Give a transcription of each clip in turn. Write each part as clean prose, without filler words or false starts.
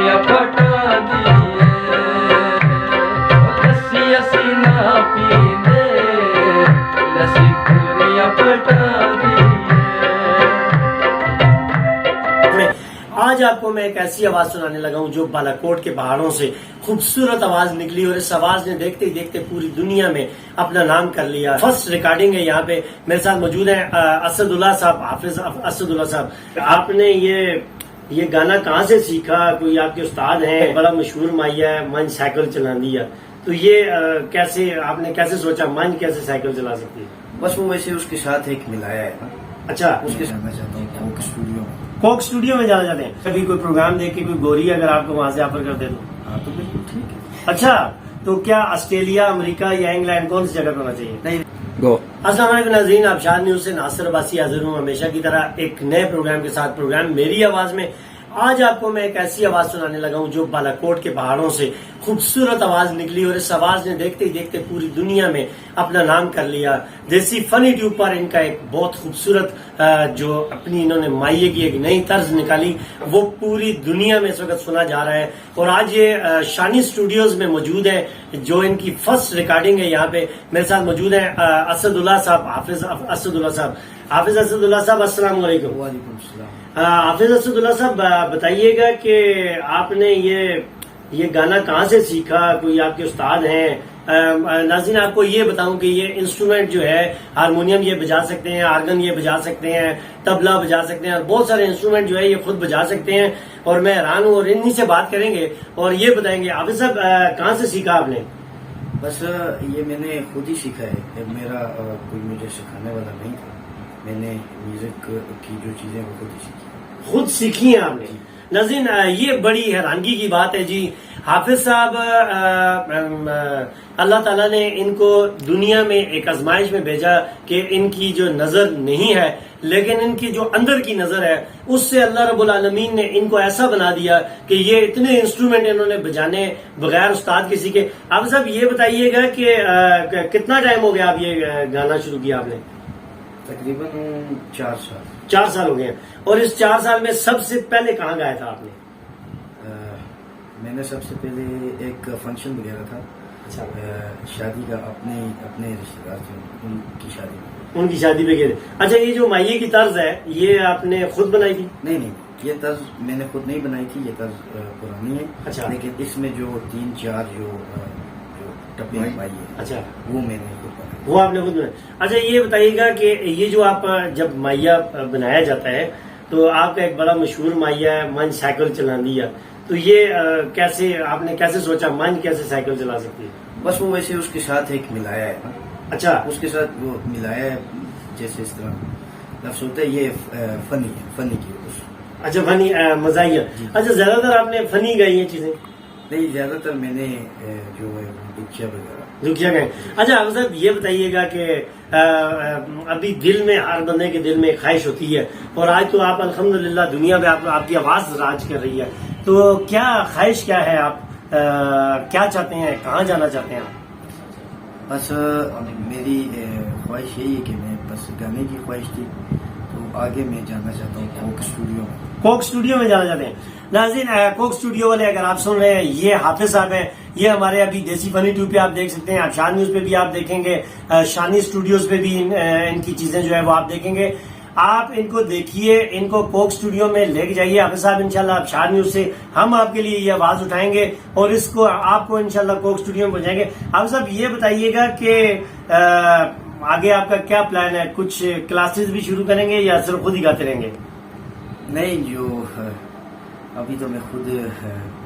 सिकरियां पटा दिए लस्सी असी ना पींदे लस्सी सिकरियां पटा दिए। आज आपको मैं एक ऐसी आवाज सुनाने लगा हूँ जो बालाकोट के पहाड़ों से खूबसूरत आवाज निकली और इस आवाज ने देखते ही देखते पूरी दुनिया में अपना नाम कर लिया। फर्स्ट रिकॉर्डिंग है यहाँ पे। मेरे साथ मौजूद है असदुल्ला साहब, हाफिज असदुल्ला साहब। आपने ये गाना कहाँ से सीखा? कोई आपके उस्ताद हैं? बड़ा मशहूर माइया है, मन साइकिल चला दिया, तो ये कैसे आपने कैसे सोचा मन कैसे साइकिल चला सकती है? बस वो वैसे उसके साथ एक मिलाया है ना। अच्छा, उसके साथ मैं चाहता हूँ कोक स्टूडियो में। कोक स्टूडियो में जाना चाहते हैं? कभी कोई प्रोग्राम देख के कोई गोरी अगर आपको वहां से ऑफर कर दे तो? हाँ तो बिल्कुल ठीक है। अच्छा, तो क्या ऑस्ट्रेलिया, अमेरिका या इंग्लैंड कौन सी जगह पे होना चाहिए? नहीं गो। अस्सलाम वालेकुम नाज़रीन, आप शाद न्यूज से नासिर अब्बासी हाजिर हूँ हमेशा की तरह एक नए प्रोग्राम के साथ। प्रोग्राम मेरी आवाज में। आज आपको मैं एक ऐसी आवाज सुनाने लगा हूँ जो बालाकोट के पहाड़ों से खूबसूरत आवाज निकली और इस आवाज ने देखते ही देखते पूरी दुनिया में अपना नाम कर लिया। देसी फनी ट्यूब पर इनका एक बहुत खूबसूरत जो अपनी इन्होंने माइये की एक नई तर्ज निकाली वो पूरी दुनिया में इस वक्त सुना जा रहा है। और आज ये शानी स्टूडियोज में मौजूद है जो इनकी फर्स्ट रिकॉर्डिंग है। यहाँ पे मेरे साथ मौजूद है असदुल्ला साहब, हाफिज असदुल्ला साहब। हाफिज असदुल्ला साहब, अस्सलाम वालेकुम। वालेकुम सलाम। हाफिज असदुल्ला साहब, बताइएगा कि आपने ये गाना कहाँ से सीखा? कोई आपके उस्ताद हैं? नाज़रीन, आपको ये बताऊं कि ये इंस्ट्रूमेंट जो है, हारमोनियम ये बजा सकते हैं, आर्गन ये बजा सकते हैं, तबला बजा सकते हैं और बहुत सारे इंस्ट्रूमेंट जो है ये खुद बजा सकते हैं। और मैं हैरान हूँ और इन्हीं से बात करेंगे और ये बताएंगे। हाफिज साहब, कहाँ से सीखा आपने? बस ये मैंने खुद ही सीखा है। मेरा कोई मुझे सिखाने वाला नहीं था। मैंने म्यूजिक की जो चीजें वो खुद ही सीखी। खुद सीखी हैं आपने? नाज़रीन, ये बड़ी हैरानगी की बात है जी। हाफिज साहब, अल्लाह ताला ने इनको दुनिया में एक आजमाइश में भेजा कि इनकी जो नजर नहीं है लेकिन इनकी जो अंदर की नजर है उससे अल्लाह रब्बुल आलमीन ने इनको ऐसा बना दिया कि ये इतने इंस्ट्रूमेंट इन्होंने बजाने बगैर उस्ताद किसी के। हाफिज साहब, ये बताइएगा कि कितना टाइम हो गया आप ये गाना शुरू किया आपने? तकरीबन 4 साल। 4 साल हो गए हैं। और इस 4 साल में सबसे पहले कहाँ गाया था आपने? मैंने सबसे पहले एक फंक्शन वगैरह था। अच्छा, शादी का अपने रिश्तेदार थे, उनकी शादी में। उनकी शादी पे गए थे। अच्छा, ये जो माइये की तर्ज है ये आपने खुद बनाई थी? नहीं, ये तर्ज मैंने खुद नहीं बनाई थी। ये तर्ज पुरानी है। अच्छा। लेकिन इसमें जो 3-4 जो टप्पे आई है, अच्छा, वो मैंने खुद बनाई। वो आपने खुद बनाया। अच्छा, ये बताइएगा कि ये जो आप जब माइया बनाया जाता है तो आपका एक बड़ा मशहूर माइया है, मन साइकिल चला दिया, तो ये कैसे आपने कैसे सोचा मन कैसे साइकिल चला सकती है? बस वो वैसे उसके साथ एक मिलाया है ना। अच्छा, उसके साथ वो मिलाया है, जैसे इस तरह लफ्ज होता है। ये फनी है, फनी की उस। अच्छा, फनी मजाइया। अच्छा, ज्यादातर आपने फनी गाई है चीजें? नहीं, ज्यादातर मैंने जो है दुखिया वगैरह रुकिया गए। अच्छा, आप साहब ये बताइएगा कि अभी दिल में, हर बंदे के दिल में एक ख्वाहिश होती है और आज तो आप अल्हम्दुलिल्लाह दुनिया में आपकी आवाज राज कर रही है, तो क्या ख्वाहिश क्या है? आप क्या चाहते हैं? कहाँ जाना चाहते हैं आप? बस मेरी ख्वाहिश यही है कि मैं बस गाने की ख्वाहिश थी, तो आगे मैं जाना चाहता हूँ कोक स्टूडियो में। कोक स्टूडियो में जाना चाहते हैं? नाज़रीन, कोक स्टूडियो वाले अगर आप सुन रहे हैं, ये हाफिज साहब हैं। ये हमारे अभी देसी फनी ट्यूब पे आप देख सकते हैं, आप शान न्यूज पे भी आप देखेंगे, शानी स्टूडियोज पे भी इनकी चीजें जो है वो आप देखेंगे। आप इनको देखिए, इनको कोक स्टूडियो में लेके जाइए। हाफिज साहब, इंशाल्लाह आप शान न्यूज से हम आपके लिए ये आवाज उठाएंगे और इसको आपको इंशाल्लाह कोक स्टूडियो में पहुंचाएंगे। हाफिज साहब, ये बताइएगा कि आगे आपका क्या प्लान है? कुछ क्लासेस भी शुरू करेंगे या सिर्फ खुद ही गाते रहेंगे? नहीं, जो अभी तो मैं खुद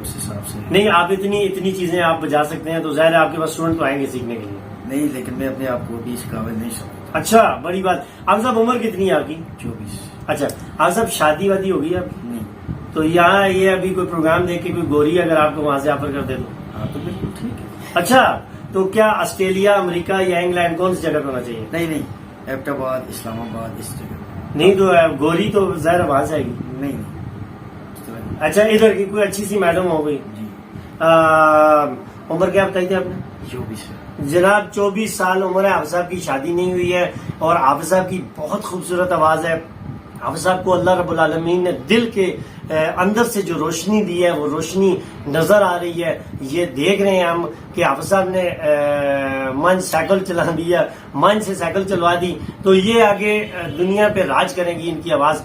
उस हिसाब से नहीं, आप इतनी चीजें आप बजा सकते हैं तो जाहिर है आपके पास स्टूडेंट तो आएंगे सीखने के लिए। नहीं, लेकिन मैं अपने आप को भी इस काबिल नहीं समझता। अच्छा, बड़ी बात। आप साहब उम्र कितनी है आपकी? 24। अच्छा, आप साहब शादी वादी होगी आपकी? नहीं। तो यहाँ ये अभी कोई प्रोग्राम देख के कोई गोरी अगर आपको वहां से ऑफर कर दे तो? हाँ तो बिल्कुल ठीक है। अच्छा, तो क्या ऑस्ट्रेलिया, अमेरिका या इंग्लैंड कौन सी जगह पे होना चाहिए? नहीं, एबटाबाद, इस्लामाबाद, इस जगह। नहीं, तो गोरी तो जाहिर वहां से आएगी। नहीं, अच्छा, इधर की कोई अच्छी सी मैडम हो गई। जी। उम्र क्या बताई थी आपने? 24 है। जनाब, 24 साल उम्र है। हाफिज साहब की शादी नहीं हुई है और हाफिज साहब की बहुत खूबसूरत आवाज है। हाफिज साहब को अल्लाह रब्बुल आलमीन ने दिल के اندر سے جو روشنی دی ہے وہ روشنی نظر آ رہی ہے. یہ دیکھ رہے ہیں ہم کہ حافظ صاحب نے منچ سائیکل چلا دیا, منچ سے سائیکل چلوا دی, تو یہ آگے دنیا پہ راج کریں گی ان کی آواز.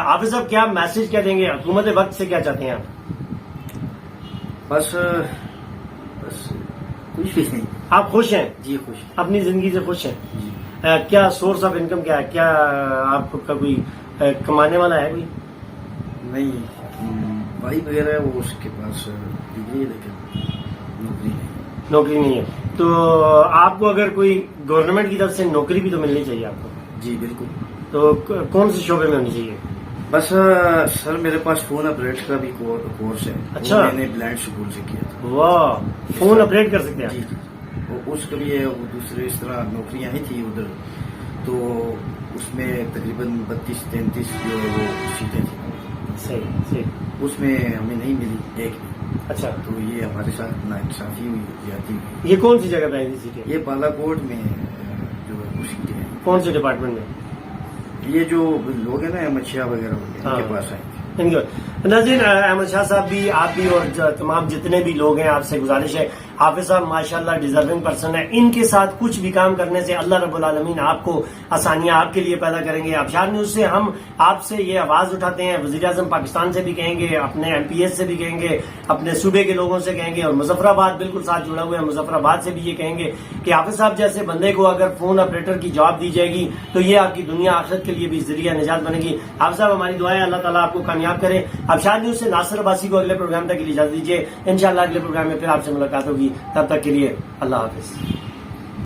حافظ صاحب کیا میسج کیا دیں گے, حکومت وقت سے کیا چاہتے ہیں آپ؟ بس کچھ بھی نہیں. آپ خوش ہیں؟ جی خوش. اپنی زندگی سے خوش ہیں؟ جی. کیا سورس آف انکم کیا ہے, کیا آپ کا کوئی کمانے والا ہے کوئی؟ نہیں, بھائی وغیرہ ہے وہ اس کے پاس ڈگری ہے لیکن نوکری نہیں. نوکری نہیں ہے, تو آپ کو اگر کوئی گورنمنٹ کی طرف سے نوکری بھی تو ملنی چاہیے آپ کو. جی بالکل. تو کون سے شعبے میں ہونی چاہیے؟ بس سر میرے پاس فون اپریٹ کا بھی کورس ہے. اچھا. میں نے بلائنڈ اسکول سے کیا تھا. واہ, فون اپریٹ کر سکتے ہیں؟ جی جی. اس کا بھی ہے, وہ دوسرے اس طرح نوکریاں ہی تھی ادھر, تو اس میں تقریباً 32-33 جو ہے وہ سیٹیں تھیں. صحیح صحیح. اس میں ہمیں نہیں ملی ایک بھی. اچھا. تو یہ ہمارے ساتھ ناانصافی ہوئی, زیادتی ہوئی. یہ کون سی جگہ پہ ہے سیٹیں؟ یہ بالا کوٹ میں جو ہے وہ سیٹیں ہیں. کون سے ڈپارٹمنٹ میں؟ یہ جو لوگ ہیں نا احمد شاہ وغیرہ ان کے پاس آئیں گے. ناظرین, احمد شاہ صاحب بھی, آپ بھی, اور تمام جتنے بھی لوگ ہیں, آپ سے گزارش ہے, حافظ صاحب ماشاءاللہ ڈیزرونگ پرسن ہے, ان کے ساتھ کچھ بھی کام کرنے سے اللہ رب العالمین آپ کو آسانیاں آپ کے لیے پیدا کریں گے. ابشار نیوز سے ہم آپ سے یہ آواز اٹھاتے ہیں, وزیر اعظم پاکستان سے بھی کہیں گے, اپنے ایم پی ایس سے بھی کہیں گے, اپنے صوبے کے لوگوں سے کہیں گے, اور مظفر آباد بالکل ساتھ جڑا ہوا ہے, مظفر آباد سے بھی یہ کہیں گے کہ حافظ صاحب جیسے بندے کو اگر فون آپریٹر کی جاب دی جائے گی تو یہ آپ کی دنیا آخرت کے لیے بھی ذریعہ نجات بنے گی. حافظ صاحب ہماری دعائیں, اللہ تعالیٰ آپ کو کامیاب کرے. ابشار نیوز سے ناصر عباسی کو اگلے پروگرام تک کے لیے اجازت دیجیے. انشاءاللہ اگلے پروگرام میں پھر آپ سے ملاقات ہوگی. تب تک کے لیے اللہ حافظ.